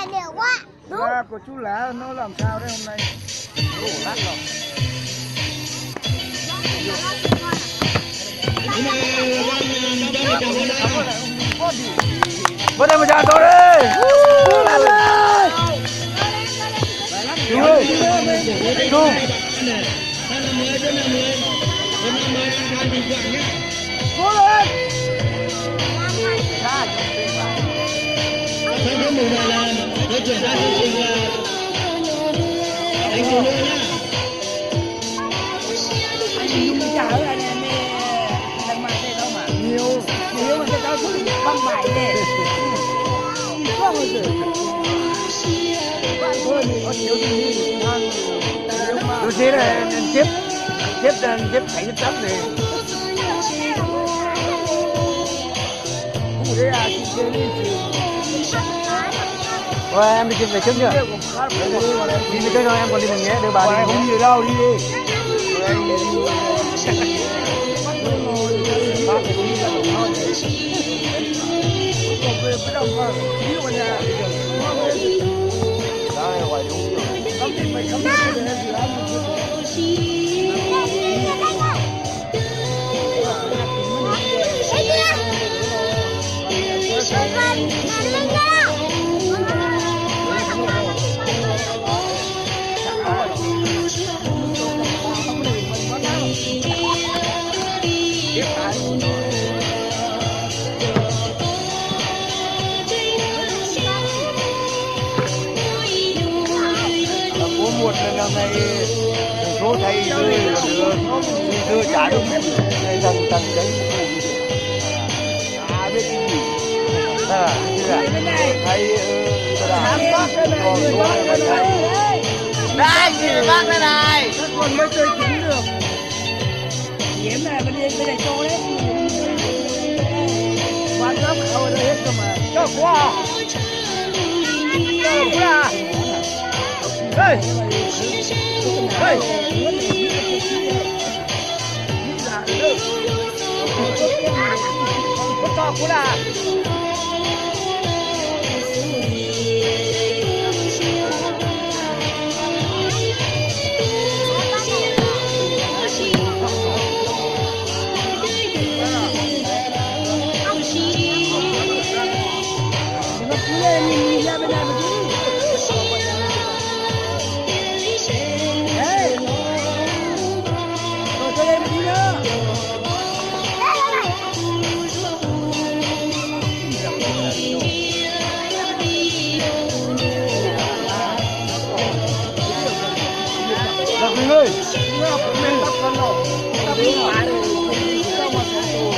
tài liệu quá. Và của chú lá nó làm sao đấy hôm nay? Ồ, lát rồi. Vào đây mà chào tôi đi. Lên lên. Chú ơi. Chú. Cố lên. Tháng thứ 11 là tôi chuyển ra chương trình là anh Kiều Lưu nhá. Anh chả ở anh em thằng mà đây đâu mà nhiều mà cái cháu cũng băng bảy này. Không bao giờ. Thôi mình có nhiều gì thằng tôi thấy là xếp thành cái tấm này. Đấy à, chị chơi đi chị. Rồi em đi về trước chưa? Đi về trước rồi em còn đi mình nhé, đưa bà đi. Không gì đâu, đi đi. Một lần năm nay số thầy đưa trả đúng thằng đấy biết cái gì thầy đây chị bác đây này còn mới chơi chính được kiếm này bên này cho đấy quán lớp ở đây hết cơ mà cho quá đây đây có cú là ơi, mình bắt con đâu, ta biết phải đâu mà sẽ tù,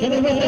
Thế nên bây giờ